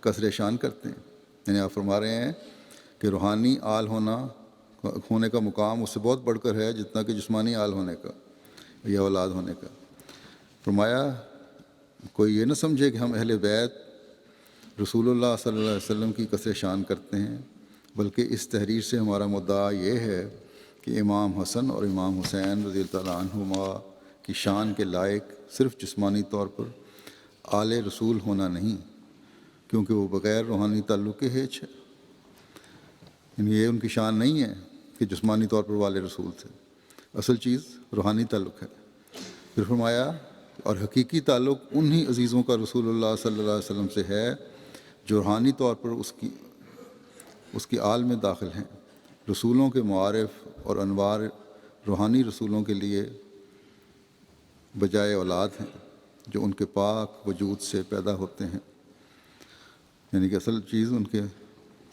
کثر شان کرتے ہیں، یعنی آپ فرما رہے ہیں کہ روحانی آل ہونے کا مقام اس سے بہت بڑھ کر ہے جتنا کہ جسمانی آل ہونے کا یا اولاد ہونے کا۔ فرمایا کوئی یہ نہ سمجھے کہ ہم اہل بیت رسول اللہ صلی اللہ علیہ وسلم کی کثر شان کرتے ہیں، بلکہ اس تحریر سے ہمارا مدعا یہ ہے کہ امام حسن اور امام حسین رضی اللہ تعالیٰ عنہما کی شان کے لائق صرف جسمانی طور پر آل رسول ہونا نہیں، کیونکہ وہ بغیر روحانی تعلق کے ہیچ ہے، یعنی یہ ان کی شان نہیں ہے کہ جسمانی طور پر وہ آل رسول تھے، اصل چیز روحانی تعلق ہے۔ پھر فرمایا اور حقیقی تعلق انہی عزیزوں کا رسول اللہ صلی اللہ علیہ وسلم سے ہے جو روحانی طور پر اس کی آل میں داخل ہیں۔ رسولوں کے معارف اور انوار روحانی رسولوں کے لیے بجائے اولاد ہیں جو ان کے پاک وجود سے پیدا ہوتے ہیں، یعنی کہ اصل چیز ان کے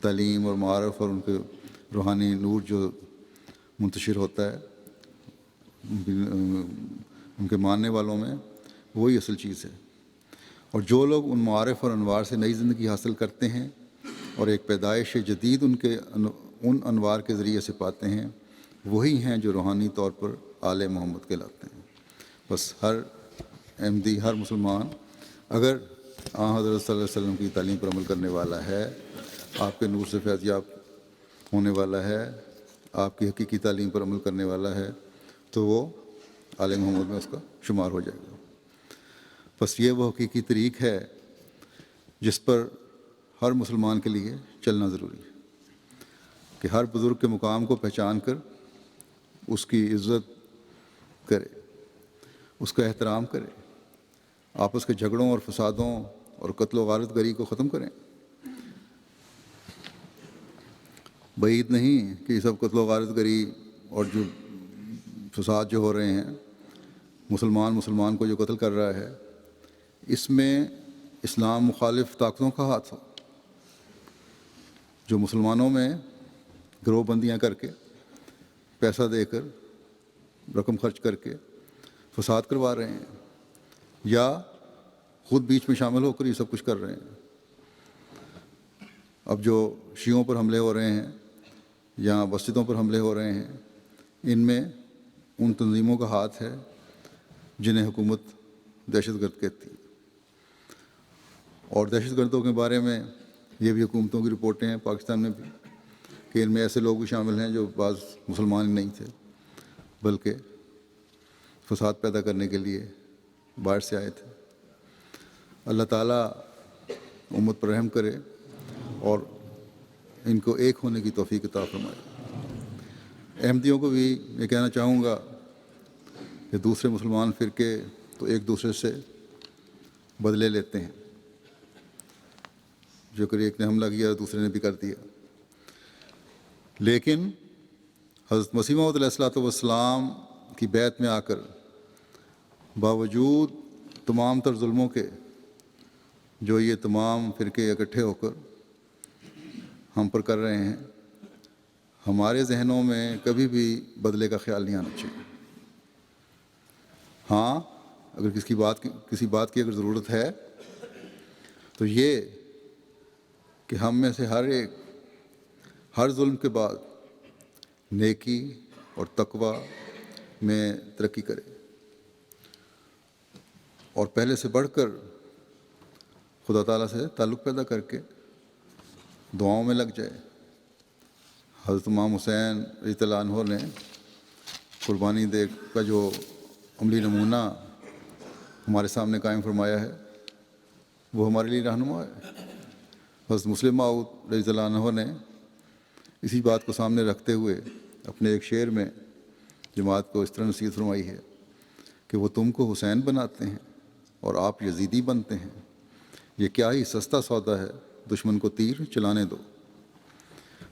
تعلیم اور معارف اور ان کے روحانی نور جو منتشر ہوتا ہے ان کے ماننے والوں میں، وہی اصل چیز ہے۔ اور جو لوگ ان معارف اور انوار سے نئی زندگی حاصل کرتے ہیں اور ایک پیدائش جدید ان انوار کے ذریعے سے پاتے ہیں، وہی ہیں جو روحانی طور پر آل محمد کہلاتے ہیں۔ بس ہر احمدی، ہر مسلمان اگر حضرت صلی اللہ علیہ وسلم کی تعلیم پر عمل کرنے والا ہے، آپ کے نور سے فیض یاب ہونے والا ہے، آپ کی حقیقی تعلیم پر عمل کرنے والا ہے، تو وہ آل محمد میں اس کا شمار ہو جائے گا۔ بس یہ وہ حقیقی طریق ہے جس پر ہر مسلمان کے لیے چلنا ضروری ہے کہ ہر بزرگ کے مقام کو پہچان کر اس کی عزت کرے، اس کا احترام کرے، آپس کے جھگڑوں اور فسادوں اور قتل و غارت گری کو ختم کریں۔ بعید نہیں کہ یہ سب قتل و غارت گری اور جو فساد جو ہو رہے ہیں، مسلمان کو جو قتل کر رہا ہے، اس میں اسلام مخالف طاقتوں کا ہاتھ ہو، جو مسلمانوں میں گروہ بندیاں کر کے، پیسہ دے کر، رقم خرچ کر کے فساد کروا رہے ہیں، یا خود بیچ میں شامل ہو کر یہ سب کچھ کر رہے ہیں۔ اب جو شیعوں پر حملے ہو رہے ہیں یا مسجدوں پر حملے ہو رہے ہیں، ان میں ان تنظیموں کا ہاتھ ہے جنہیں حکومت دہشت گرد کہتی ہے۔ اور دہشت گردوں کے بارے میں یہ بھی حکومتوں کی رپورٹیں ہیں پاکستان میں بھی کہ ان میں ایسے لوگ بھی شامل ہیں جو بعض مسلمان ہی نہیں تھے بلکہ فساد پیدا کرنے کے لیے باہر سے آئے تھے۔ اللہ تعالیٰ امت پر رحم کرے اور ان کو ایک ہونے کی توفیق عطا فرمائے۔ احمدیوں کو بھی یہ کہنا چاہوں گا کہ دوسرے مسلمان فرقے تو ایک دوسرے سے بدلے لیتے ہیں، جو کہ ایک نے حملہ کیا دوسرے نے بھی کر دیا، لیکن حضرت مسیح موعود علیہ الصلوۃ والسلام کی بیعت میں آ کر باوجود تمام تر ظلموں کے جو یہ تمام فرقے اکٹھے ہو کر ہم پر کر رہے ہیں، ہمارے ذہنوں میں کبھی بھی بدلے کا خیال نہیں آنا چاہیے۔ ہاں، اگر کسی بات کی اگر ضرورت ہے تو یہ کہ ہم میں سے ہر ایک ہر ظلم کے بعد نیکی اور تقوی میں ترقی کرے اور پہلے سے بڑھ کر خدا تعالیٰ سے تعلق پیدا کر کے دعاؤں میں لگ جائے۔ حضرت امام حسین رضی اللہ عنہ نے قربانی دے کا جو عملی نمونہ ہمارے سامنے قائم فرمایا ہے، وہ ہمارے لیے رہنما ہے۔ حضرت مسلم موعود رضی اللہ عنہ نے اسی بات کو سامنے رکھتے ہوئے اپنے ایک شعر میں جماعت کو اس طرح نصیحت فرمائی ہے کہ وہ تم کو حسین بناتے ہیں اور آپ یزیدی بنتے ہیں، یہ کیا ہی سستا سودا ہے، دشمن کو تیر چلانے دو۔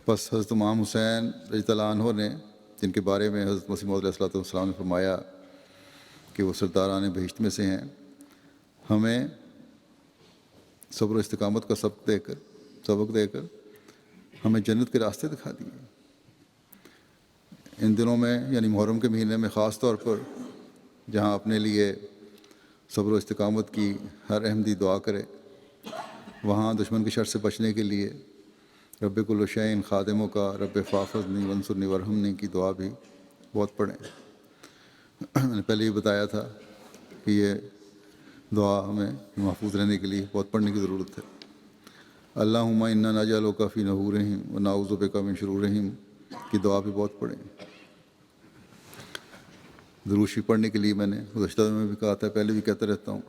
بس حضرت امام حسین رضی اللہ عنہ نے، جن کے بارے میں حضرت مسیح موعود علیہ السلام نے فرمایا کہ وہ سرداران بہشت میں سے ہیں، ہمیں صبر و استقامت کا سبق دے کر ہمیں جنت کے راستے دکھا دیے۔ ان دنوں میں یعنی محرم کے مہینے میں خاص طور پر جہاں اپنے لیے صبر و استقامت کی ہر احمدی دعا کرے، وہاں دشمن کی شر سے بچنے کے لیے رب کل شیء خادموں کا رب فاحفظنی وانصرنی وارحمنی کی دعا بھی بہت پڑھیں۔ میں نے پہلے ہی بتایا تھا کہ یہ دعا ہمیں محفوظ رہنے کے لیے بہت پڑھنے کی ضرورت ہے۔ اللہم انا نجعلک فی نحورہم ونعوذ بک من شرورہم کی دعا بھی بہت پڑھیں۔ درود شریف پڑھنے کے لیے میں نے گزشتہ میں بھی کہا تھا، پہلے بھی کہتا رہتا ہوں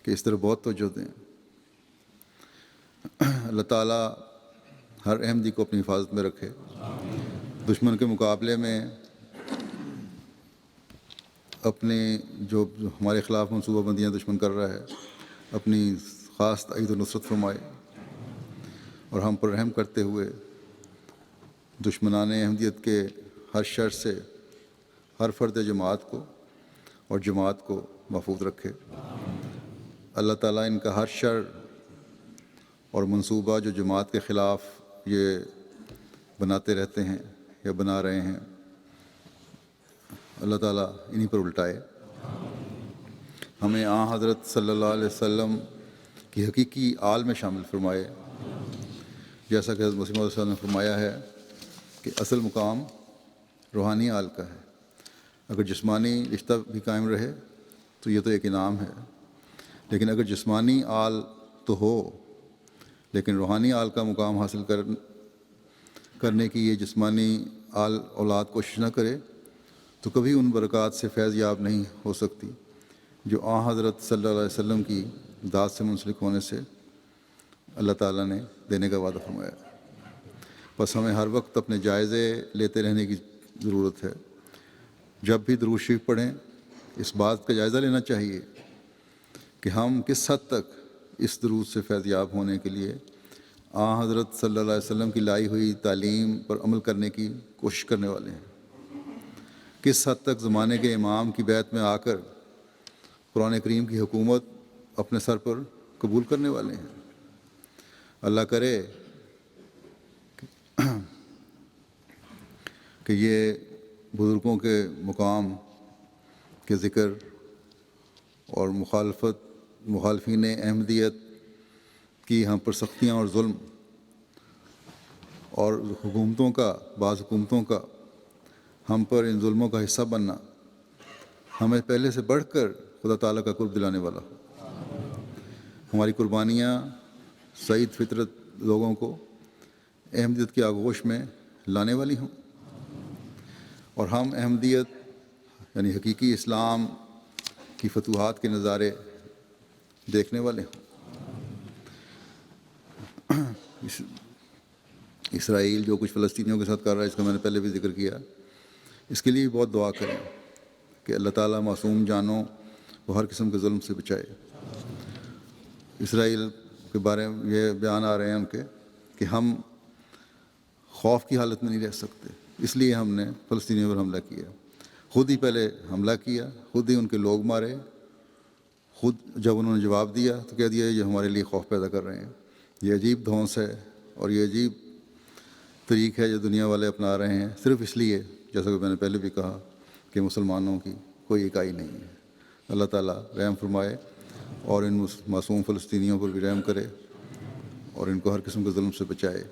کہ اس طرح بہت توجہ دیں۔ اللہ تعالیٰ ہر احمدی کو اپنی حفاظت میں رکھے، دشمن کے مقابلے میں اپنے جو ہمارے خلاف منصوبہ بندیاں دشمن کر رہا ہے اپنی خاص تائید و نصرت فرمائے، اور ہم پر رحم کرتے ہوئے دشمنان احمدیت کے ہر شر سے ہر فرد جماعت کو اور جماعت کو محفوظ رکھے۔ اللہ تعالیٰ ان کا ہر شر اور منصوبہ جو جماعت کے خلاف یہ بناتے رہتے ہیں یا بنا رہے ہیں، اللہ تعالیٰ انہی پر الٹائے۔ ہمیں حضرت صلی اللہ علیہ وسلم کی حقیقی آل میں شامل فرمائے، جیسا کہ حضرت مسیح موعود صلی اللہ علیہ وسلم نے فرمایا ہے کہ اصل مقام روحانی آل کا ہے۔ اگر جسمانی رشتہ بھی قائم رہے تو یہ تو ایک انعام ہے، لیکن اگر جسمانی آل تو ہو لیکن روحانی آل کا مقام حاصل کرنے کی یہ جسمانی آل اولاد کوشش نہ کرے تو کبھی ان برکات سے فیض یاب نہیں ہو سکتی جو حضرت صلی اللہ علیہ وسلم کی ذات سے منسلک ہونے سے اللہ تعالیٰ نے دینے کا وعدہ فرمایا۔ بس ہمیں ہر وقت اپنے جائزے لیتے رہنے کی ضرورت ہے۔ جب بھی درود شریف پڑھیں اس بات کا جائزہ لینا چاہیے کہ ہم کس حد تک اس درود سے فیض یاب ہونے کے لیے حضرت صلی اللہ علیہ وسلم کی لائی ہوئی تعلیم پر عمل کرنے کی کوشش کرنے والے ہیں، کس حد تک زمانے کے امام کی بیعت میں آ کر قرآن کریم کی حکومت اپنے سر پر قبول کرنے والے ہیں۔ اللہ کرے کہ یہ بزرگوں کے مقام کے ذکر اور مخالفین احمدیت کی ہم پر سختیاں اور ظلم اور بعض حکومتوں کا ہم پر ان ظلموں کا حصہ بننا ہمیں پہلے سے بڑھ کر خدا تعالیٰ کا قرب دلانے والا ہو۔ ہماری قربانیاں سعید فطرت لوگوں کو احمدیت کی آغوش میں لانے والی ہوں، اور ہم احمدیت یعنی حقیقی اسلام کی فتوحات کے نظارے دیکھنے والے ہوں۔ اسرائیل جو کچھ فلسطینیوں کے ساتھ کر رہا ہے، اس کا میں نے پہلے بھی ذکر کیا، اس کے لیے بھی بہت دعا کریں کہ اللہ تعالیٰ معصوم جانوں وہ ہر قسم کے ظلم سے بچائے۔ اسرائیل کے بارے میں یہ بیان آ رہے ہیں ان کے کہ ہم خوف کی حالت میں نہیں رہ سکتے، اس لیے ہم نے فلسطینیوں پر حملہ کیا، خود ہی پہلے حملہ کیا، خود ہی ان کے لوگ مارے، خود جب انہوں نے جواب دیا تو کہہ دیا یہ ہمارے لیے خوف پیدا کر رہے ہیں۔ یہ عجیب دھونس ہے اور یہ عجیب طریق ہے جو دنیا والے اپنا رہے ہیں، صرف اس لیے جیسا کہ میں نے پہلے بھی کہا کہ مسلمانوں کی کوئی اکائی نہیں ہے۔ اللہ تعالیٰ رحم فرمائے اور ان معصوم فلسطینیوں پر بھی رحم کرے اور ان کو ہر قسم کے ظلم سے بچائے۔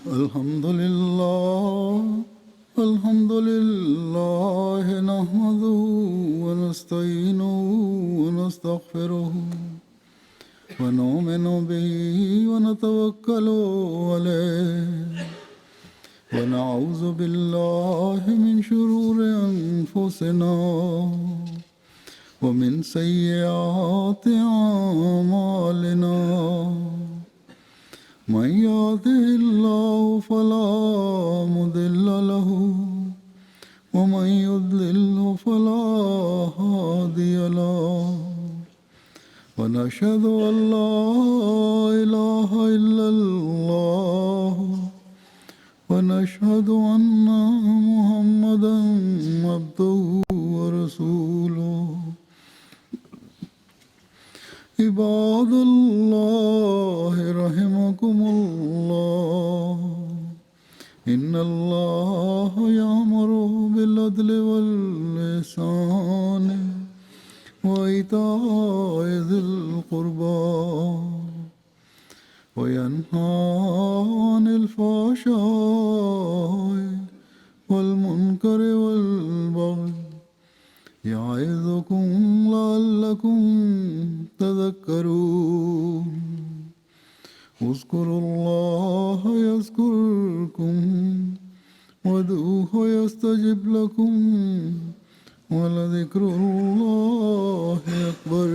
الحمد للہ نحمده ونستعينه ونستغفره ونؤمن به ونتوكل عليه ونعوذ بالله من شرور أنفسنا ومن سيئات أعمالنا من يهده الله فلا مضل له ومن يضلل فلا هادي له ونشهد أن لا إله إلا الله ونشهد أن محمدا عبده ورسوله عباد الله رحمكم الله إن الله يأمر بالعدل والإحسان وإيتاء ذي القربى وينهى عن الفحشاء والمنكر والبغي يعظكم لعلكم تذكرون اذكروا الله يذكركم وادعوه يستجب لكم ولذكر الله أكبر